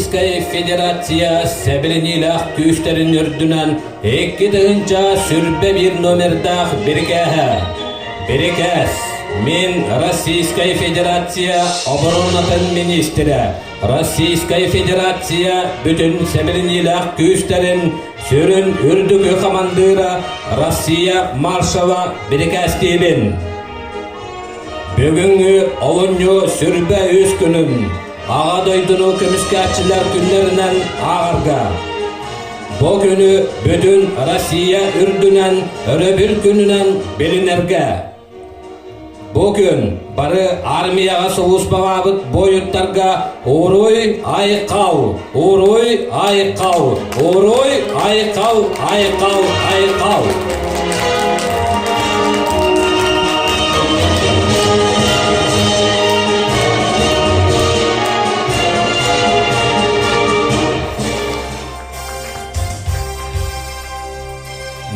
Российская Федерация Себренилах күштерин үрдүнен 2-нча сүрбе bir номердах Берекес. Мен Российская Федерация оборонатын министрі. Российская Федерация бүтін Себренилах күштерин сүрін үрдігі командыра Россия маршала Берекестебін. Бүгінгі олыню сүрбе үз күнім. Ağa doydunu kömüskatçılar günlerinden ağırga. Bu günü bütün Rusya ürdünen örebir gününen bilinerge. Bugün barı armiyaga soğuşpagabıt boyutlarga uruy ayqav, uruy ayqav, uruy ayqav, ayqav, ayqav.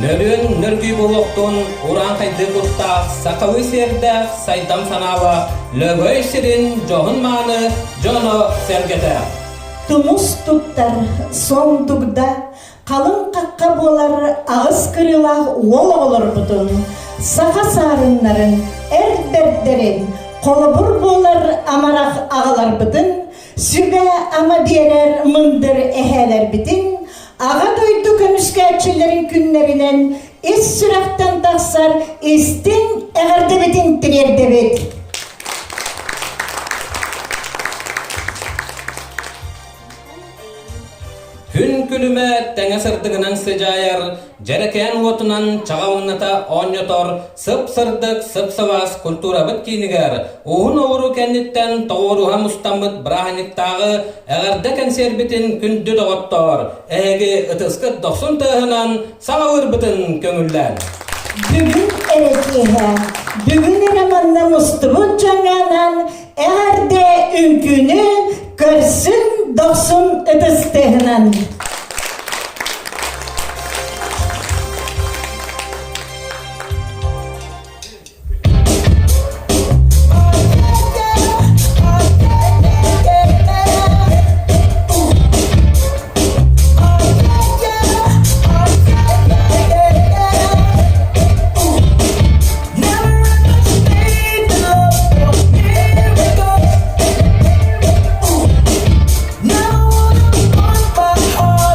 Nörün nörgü buluqtun uran qaydı kutta saqavi serde saydam sanava lögöy sirin johun manı jono sergete. Tumus tuttar sondugda kalın kakka bolar ağız kırıla ol olur budun. Saqa sarınların erberderin kolubur bolar amarak ağalar budun. Sübe ama diyeler mındır eheler bidin. Ağa doydu kömüskatçıların günlerinden es süraktan taksar estin eğerdebedin tirerdebed. Gün külüme teňesirdiginen sıjayar, jereken otunan çağavınnata onyotor, sıp-sırdık, sıp-sıvas kultura bitkiniger, uğun oğuru kenditten toğuruha mustambıt brahanittağı, eğerdeken serbitin kündü doğuttor, egi ıtıskı 90 tığınan sağır bitin köngüllen. Bugün erekihe, bugün eramanna mustubut canganan, eğerde ünkünü görsün 90 ıtыстığınan. Now I wanna find my heart.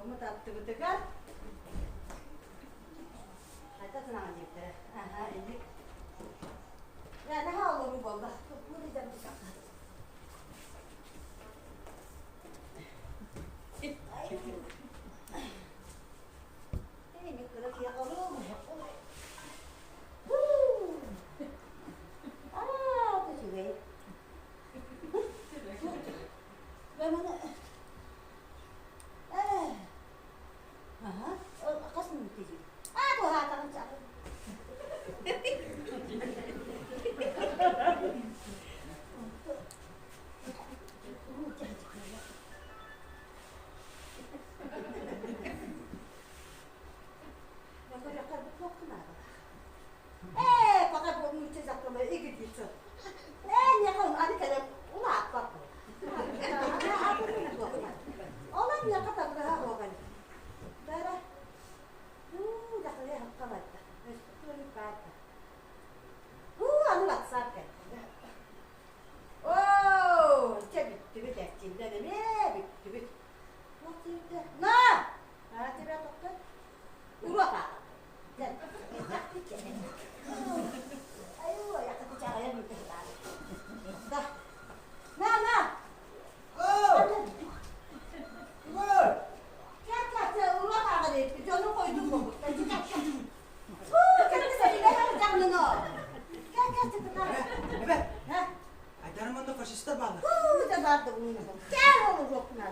Umut attı bu tıkar. Hatta sınav edecektir. Aha, indik. Ya ne havalı bu bolda. Bu diyeceğim bir şaka. Ay, ne kırık yakalım. Aa, bu şurayı. Ben bunu... Aha, kas mı bitecek? Aa, bu hatanı çağırın. Pakai buat muncul zakam ikut gitu. Ni kalau ada kalau ulah apa? Orang ni kata berapa orang? Darah. Dah kaya apa baca? Betul baca. Anu WhatsApp kan. Oh, cebit, cebit, cebit, cebit. Nah, cebit apa? Urut apa? Dan, ayo, ya kita caranya minta tadi. Dah, nah. Oh, urut apa deh? Jangan kau itu mau. Kan kita tidak jangan nol. Cepetan. Evet. Aydarman'da faşistler bağlı. Cepat bunu. Gel oğlum bunlar.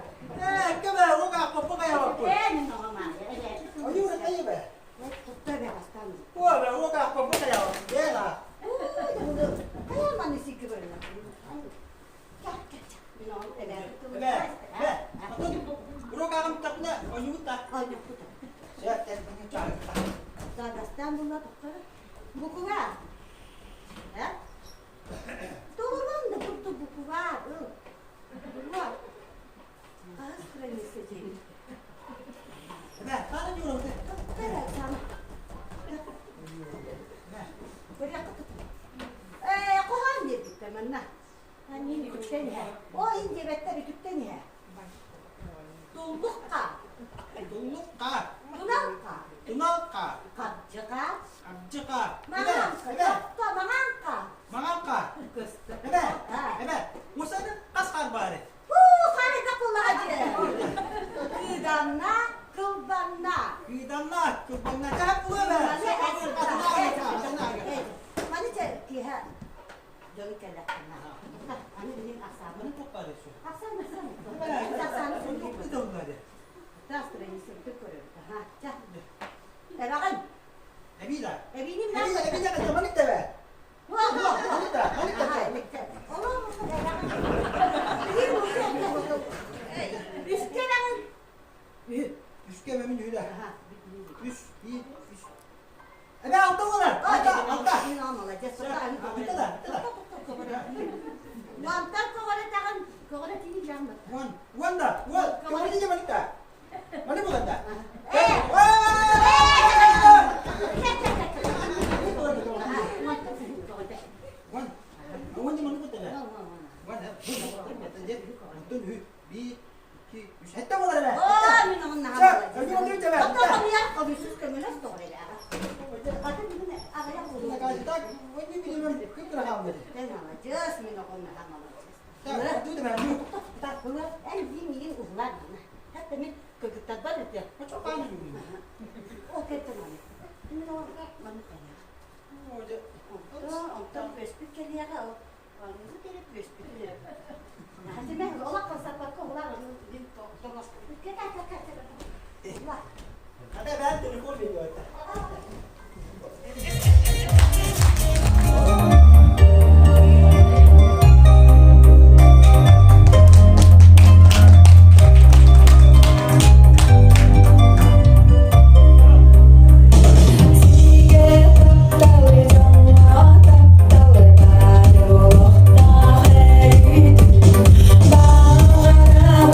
Kebe, o kadar kapı kaya bak. Ni normal. Ayı uğraş ayı be. Tutup hasta mı? O be, o kadar kapı kaya bak. Gel ha. Kayak mana sih kebetulan? Minum teh. Evet. Evet. Bro kakam takna, ayı uta. Ayo putar. Sehat dan banyak cari. Dadastan bunlar tutar. Buku var. Ya? Turun da buku buku var. Buku var. Az kırmızı seçeyim. Evet, sana diyorum de. Evet sana. Bırak tut. Kohan dedik temenna. Hani küçükten ya. O ince better küçükten ya. Dullukka. Dullukka, Dunalka. tunalka, Kapcıka. abcıka. Manganka. Evet. Yokka manganka. Mangaka. Kıstı. Evet. Ha. Evet. Musa'nın kaskar bari. Harika kullanıcı. Kıdanna, kıldanna. Gidanlar, kırbanlar. Cahap bu be. Mana cek kiha. Jangan kelak kena. Ani ini asam. Bunu çok karışıyor. Asam asam. Evet. Asam. Çok güzel onları. Tas terus sentuh korup. Ha, cak. Terakan. Ebila. Ebinim Ebila, nak. ebila kata manita be. Wah, wah. Manita, manita. Allah, terakan. Ini mungkin. Sekarang. Üske memin yürü. Ha. Üs, bir, üs. Ebe altta onlar. Altta, altta. Ini normal aja. Sekarang. Bitti de, bitti de. Mantan kau ada tangan, kau ada tinggi jangan. Wan, wan da, wan. Kamu ini manita. Mana bukan da? Wan, wan di mana bukan da? Wan, betul, bir, iki, üç. Hatta bunlar be. Oh, minum nama. Cak, lagi mau dia coba. Betul kamu ya, kau bisa kemelas tuh ada. Ada begini, ada yang Kita buruk. kasih tak, wan ini minum kekera kamu. Jangan just minum nama. Tak, itu dah minum. Tak boleh, ini ulang. Hatta ni kegetar banget ya. Macam apa ni juga? Oke teman. Ini orang mana tanya? Oh, je. Untuk berpikir ya kau. Kalau itu tidak berpikir. Nah, jadi kalau kau sampai kau ulang di tengah. Kita. Wah. Ada bantu di kol video. Bang,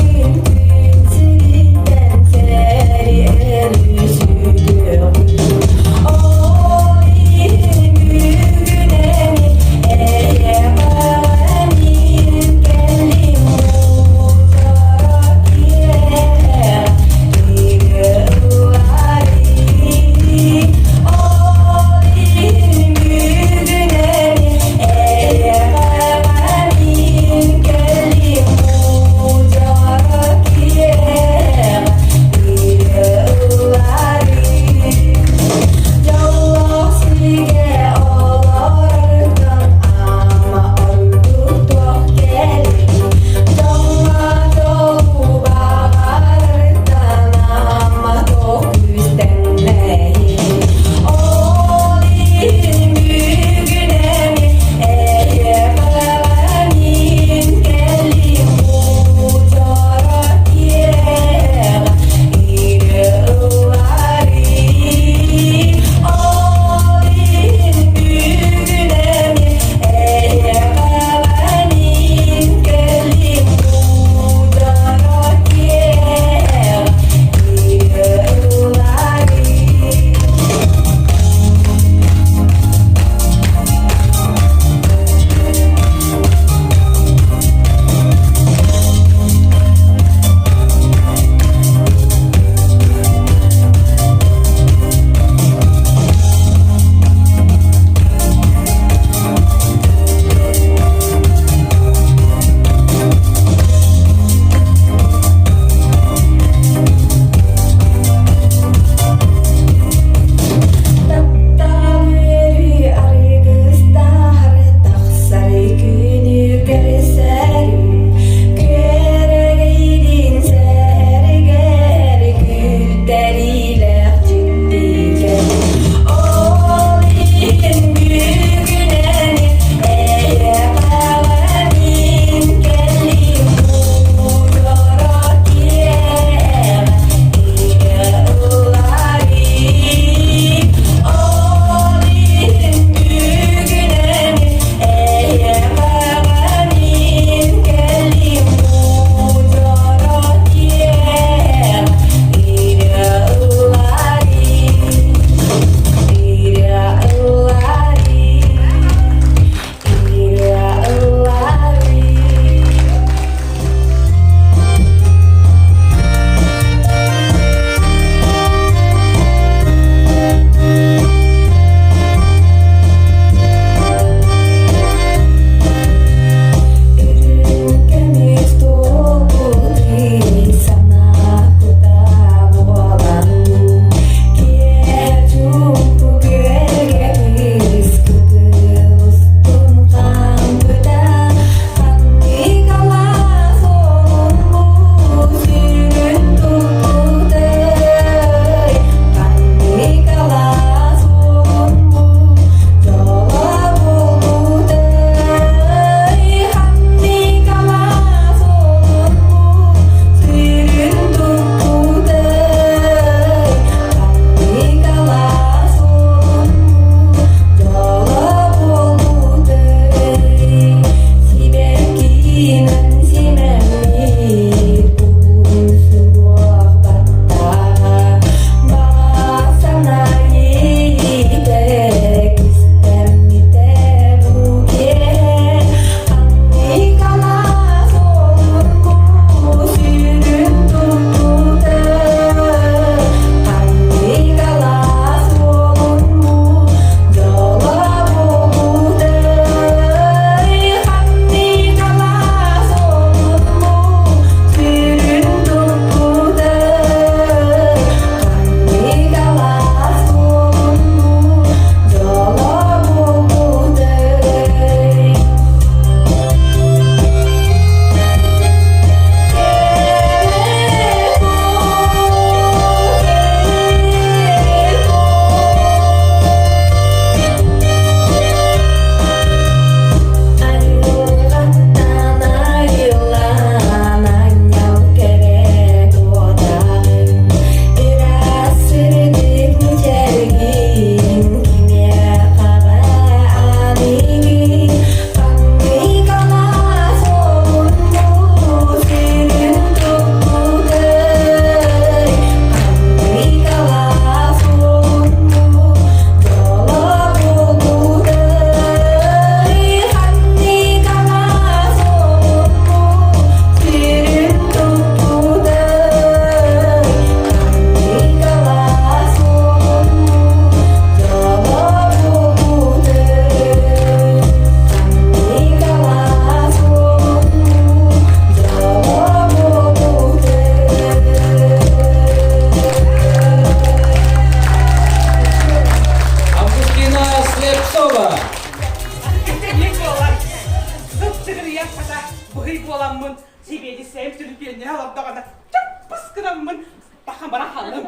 Aman bana hanım.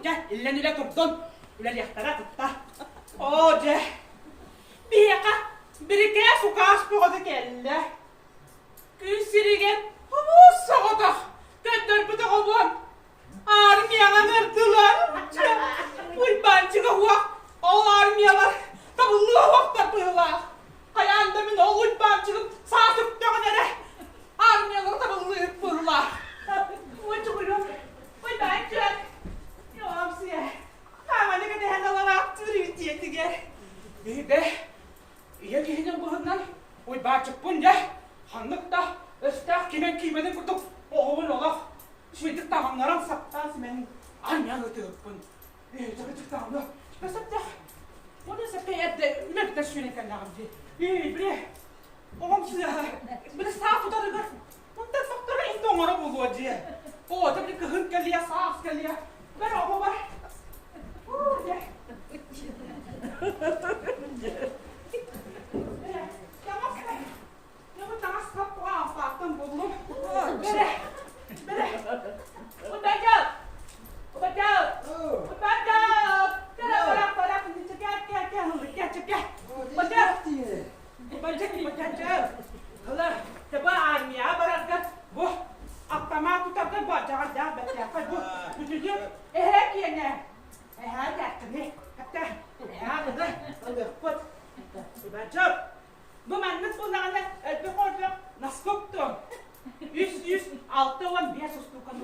Gel illen ile turdun. İlen yaktara tutta. O de. Bir yaka. Bir kere su kaç boğadı kelle. Gün sirigen. Humus sağda. Gönder bu da olun. Armiyalar verdiler. Uy bancıga huak. O armiyalar. Tabullu vakta bığlar. Kayandamin o uy bancıgın sağ tüptüğü nere. Armiyalar tabullu bığlar. Uy çukurum. Uy bancık. Yoğam siye. Ama ne kadar hendalar aktırıyor diyetige. İyi de. İyi giyinin bığından. Uy bancık bunca. Hanlıkta. Östah kimen kimenin kurduk. Oğul olaf. Şimdi tamamlarım saptan simenin. Armiyalı tığıppın. Çakı tamamlı. Mesela o da sepeye de ülkede şöyle kanaldı. Bre. Oğlum size. Bir sağ tutarı gör. Bunda faktörü indi onlara buluyor diye. O da bir kıhın geliyor, sağ geliyor. Ben o baba. Ya. Tamam. Ya bu tamam sapı afattım buldum. Bre. O da gel. O da gel. O da gel. Bırak. Gel. Bacak. Allah, coba armia barangkat. Bu, aktamak tutarkan bacak dah betul. Bu tujuh. Kiyanya. Dah ni. Kata. Dah. Put. Bacak. Bu mandat pun nak ada. Berkorban. Naskop tu. Yüz. Altı wan biasa sustukan.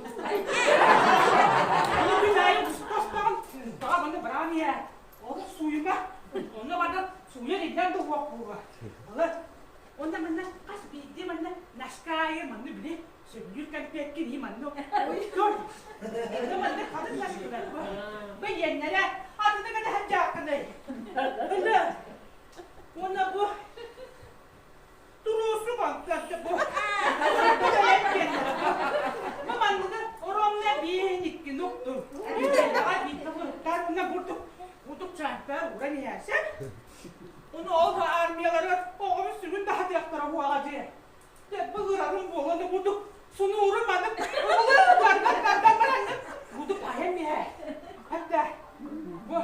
Ini binaya sustukan. Kau mana berani ya? Oh, suyu mah. Ona bana suyu idan tu wak buah. Allah. Onda mana kas bidi mana naskaya mana beli. Sebelumkan pekin ni mana. Oi, onda mana kadın naskaya. Bayan nara. Adı da kada hajak kadai. Allah. Ona bu. Turusu bangkat bu. Mamanda orangnya binik kinuktu. Jangan itu karena butuh sampai orang ya sih. Onu olma armiyaları oğlum sürün daha diyaklara bu ağacı. De bıgırarım bu onu butuh sunu uğramadım. Oğlum bardak. Butuh payam ya. Hatta bu.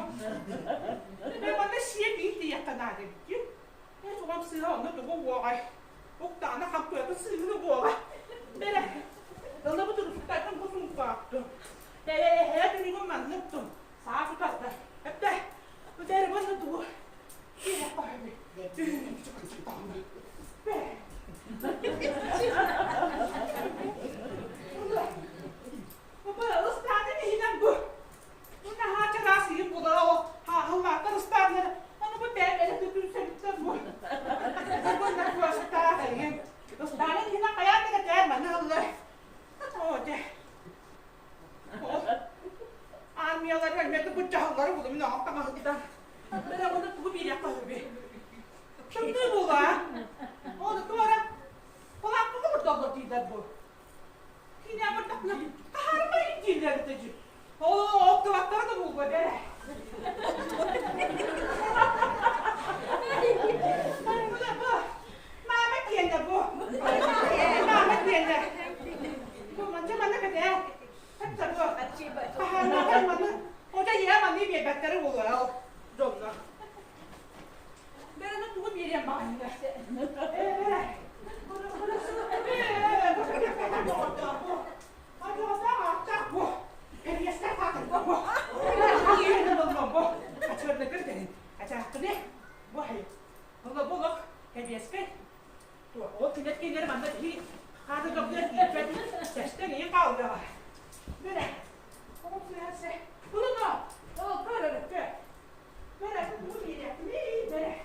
Ben bana şey bir diyakan adı ki. Ne çoğum sıra onu da bu vay. O tane kapıya da sıra bu vay. Böyle. Dalı bu durup takım bu sunu baktı. Her gün onu anlattım. Sağ tutardı. Hatta bu deri bana du. Iya abi. Baba ustane ni hinan bu. Buna haca rasi bu da o. Allah da ustane. Onu bu bebele tutun sen bu. Bu da bu ustane. Ustane hinan kaya da der bana Allah. O de. Armiyalar vermedi bu cahılları buldum. Ne yapamaz gider. Ben onu bu bir yapalım bir. Şimdi bu la. Onu sonra. Kulak bu mu dolu değil bu? Yine burada ne? Harika değil dedi. O kulakları da bu böyle. Bu. Mehmet yerine bu. Mehmet yerine. Bu manca bana kadar. Hep de bu. Harika bana. O da yiyemem diye bir bekleri buluyor. Donla. Ben onu tuğum yiyeceğim bana. Hadi o zaman atacak bu. Periyesler takın bu. Yiyelim bu. Açırdı kırdın. Açaktı ne? Bu hayır. Buluk. Periyesler. O kinet kendileri bana değil. Hadi doktor gitmedi. Seste niye kaldı? Böyle. Onu sürerse. Bunu da. O böyle. Böyle bu yiyeceğim. Böyle.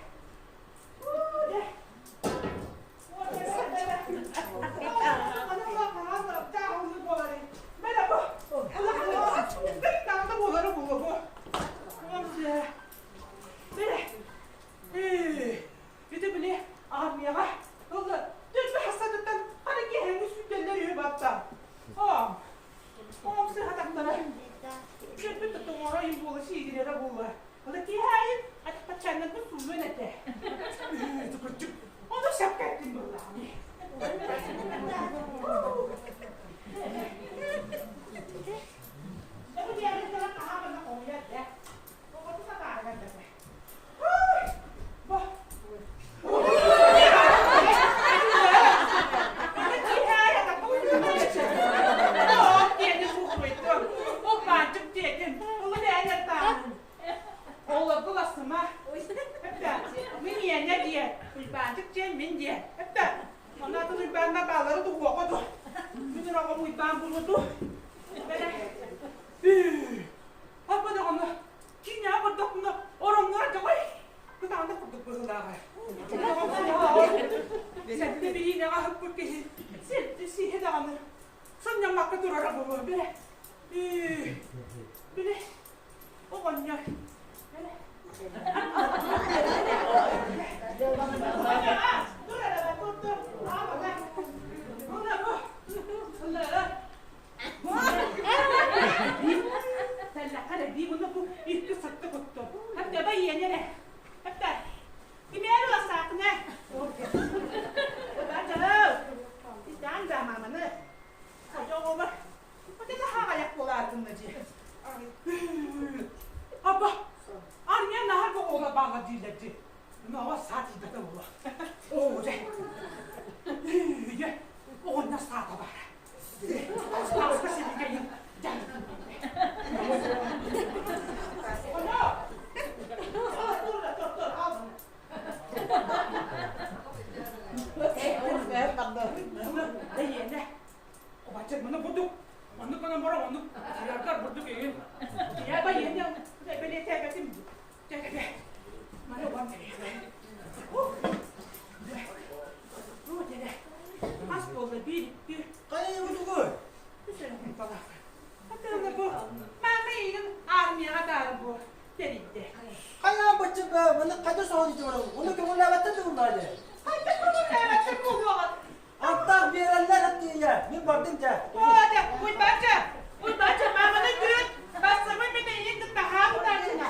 dedim. Onu beğenir tanrım. Oğla bulasıma. Hep de. Min yerine diye. Uybancık Cem'in diye. Hep de. Ondan da uybanla bağları da okudu. Bütün ağam uyban buludu. Böyle. Hapa da onu. Kim ya bu dokunu? Oranlar da koy. Bu da anda kurduk bu hılağı. Sen de bir yine ahıp bu kişi. Sen de sihe de anır. Sen yamakta durarak bu böyle. Böyle. O kanya. Böyle. Dur hele dur. Ama ben. Ona bu. Allah. Sen la bir bunu bu ilk sattı kuttu. Hep de bayi ne? Hep de. Kimler olasak ne? Bacağı. İstan zamanını. Koca oğlu. Bu da daha ayak bolardın diye. Abba. Arya nahar bu oğla bağla diledi. Ama o saat idi de oğla. Oo de. Ye. O nasıl saat var? Başka şey gelin. Gel. Ana. Dur. Al bunu. Ne? O bacak bana bulduk. Onu bana mora onu. Yarkar bulduk iyi. Ya ben yeni böyle tebetim. Tebe. Bana var ne? Bu dede. Az oldu bir. Kaya bu dugu. Sen bana. Hatta bu. Mami'nin armiya kadar bu. Derinde. Kaya bacı be, bana kadı soğudu var. Onu kömürle battı da bunlardı. Hatta bunu evet oluyor. Hatta bir eller attı ya. Bir baktım ya. Hadi, uy baca, mamana gül. Bastırma bir de yedin daha bu dercine.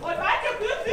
Oy baca gül.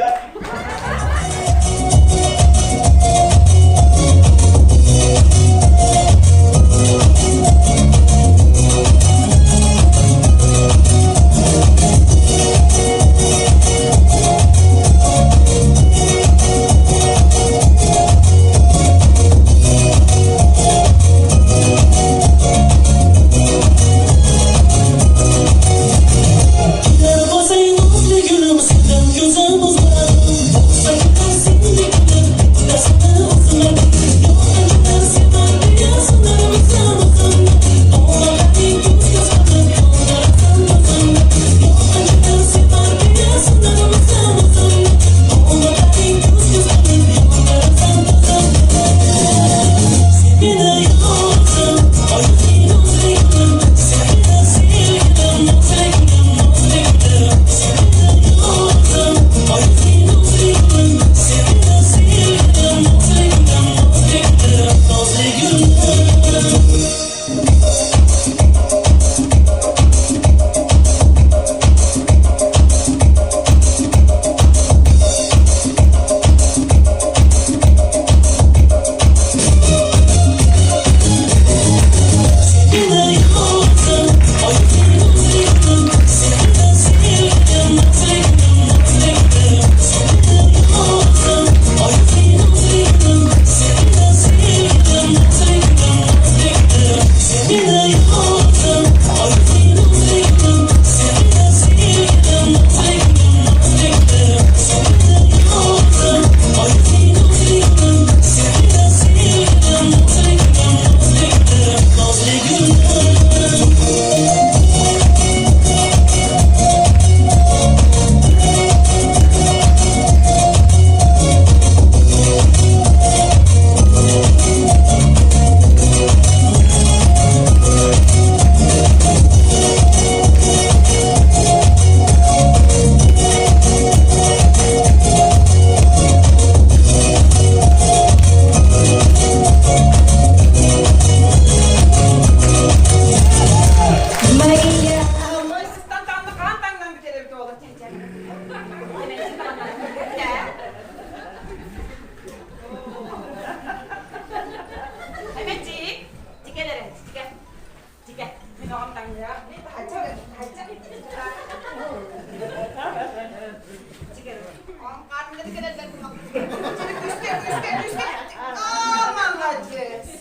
Hamile dikkat et. Üske. Aman Lacis.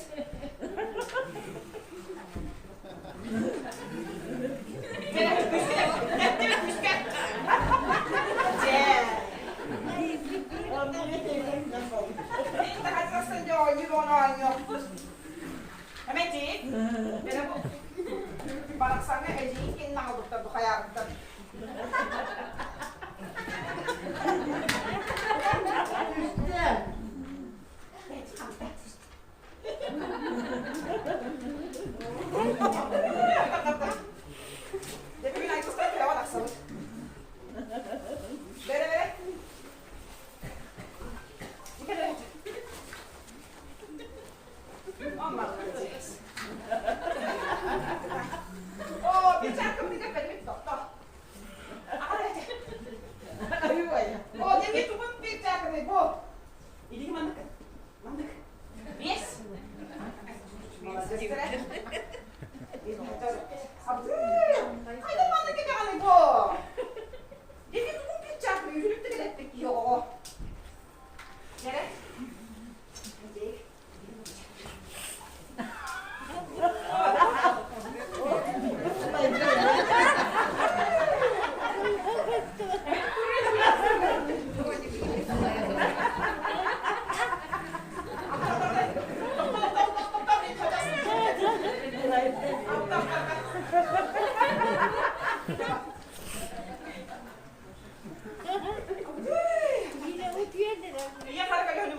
Iya, para kayo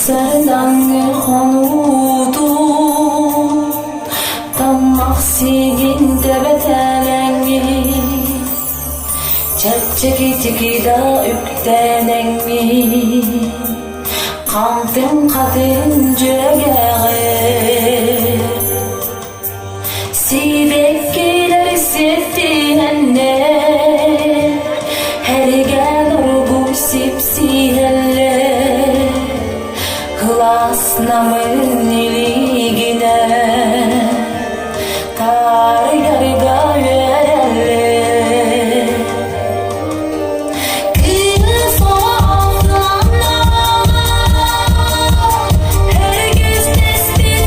sardan konudum Tammak sigin tebetelengi Çekçeki tiki da üktenengi Kantın katin cüregeği Sidekkiler seftiğenne Hergen urgu sipsihelle Klas namın iligine Tar yarga verelle Herkes testi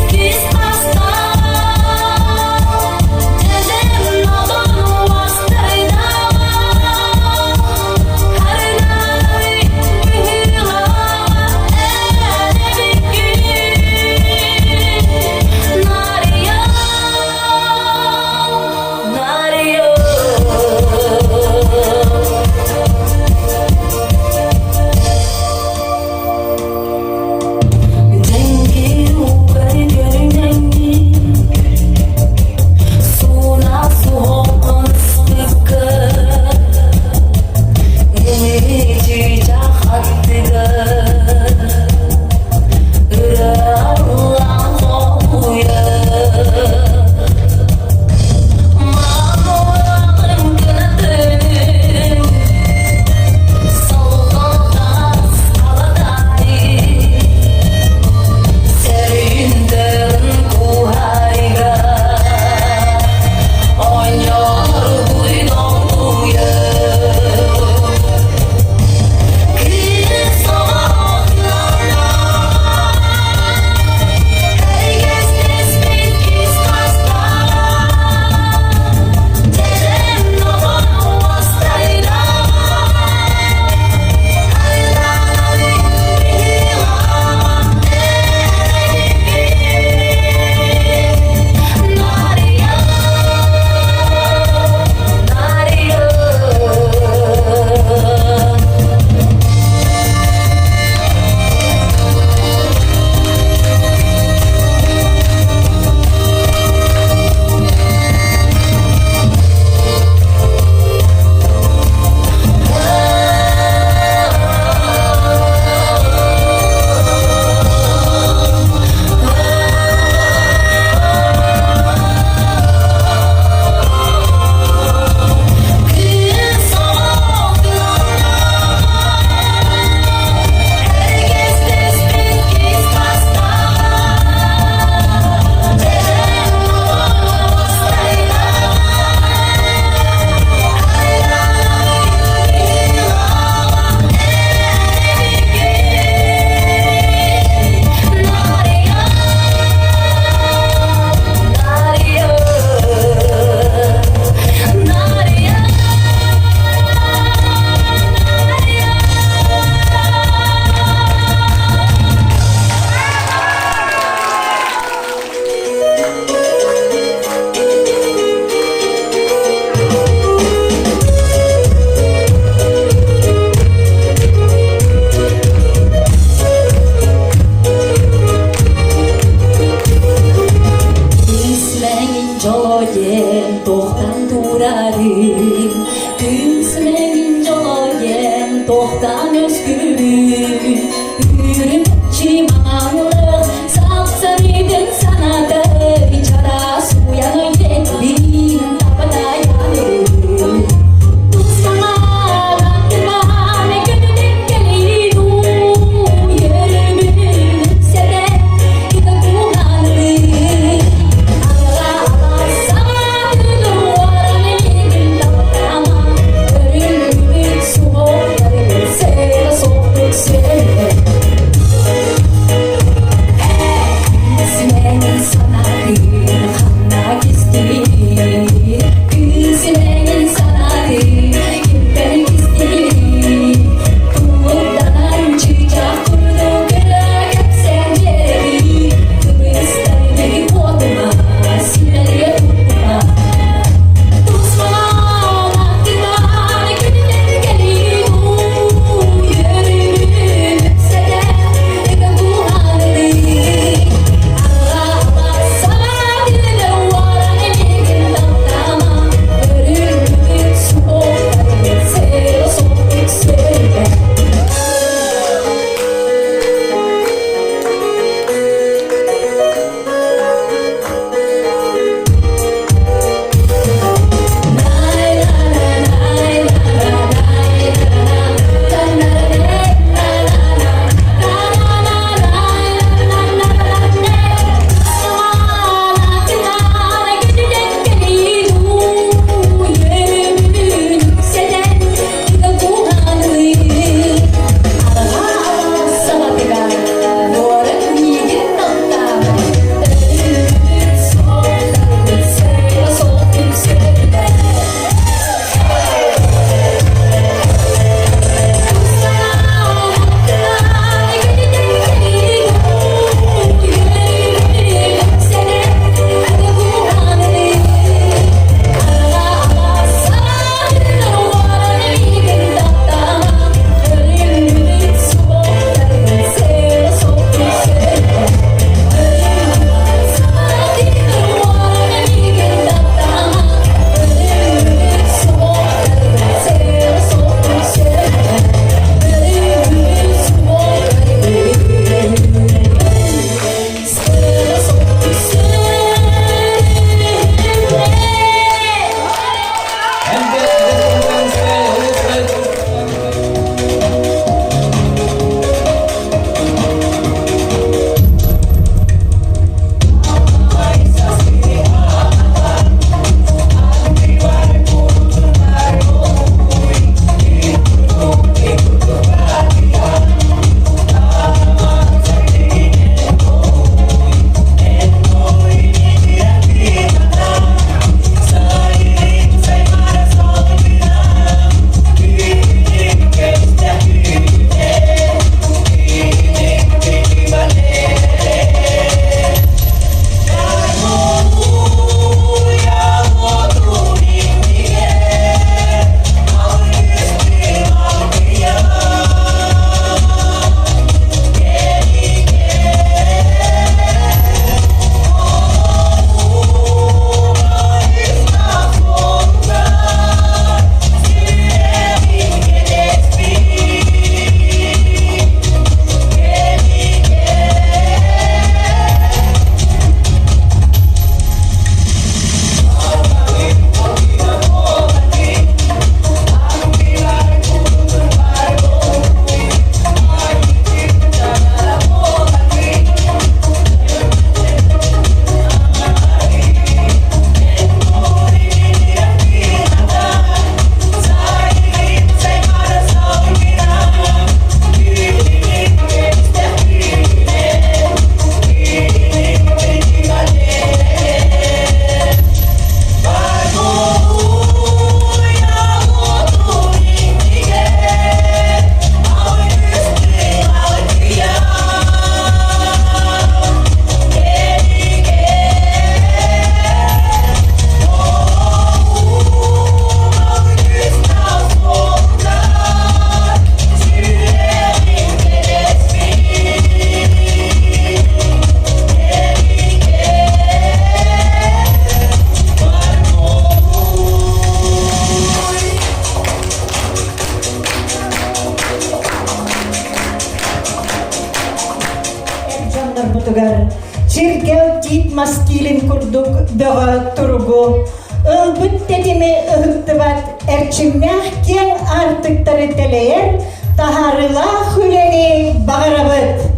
тит маскилин курдук дага тургу. Ылбыт тетими ыхыктыбат эрчимнях кен артыктары телеер тахарыла хүлени бағарабыт.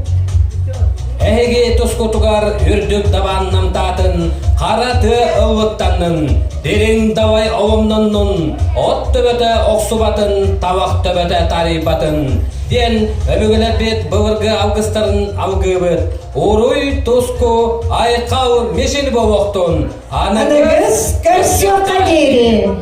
Эге тоскотугар үрдүк даван намтатын, қараты ылвыттанын, дерең давай овымнаннын, от төбөтө оксубатын, табақ төбөтө тарибатын. Ден өбігіләпет бұвырғы алғыстарын алғыбыт. Уруй тоску айқау мешел болуқтын. Анығыз көрсөқа дейрі.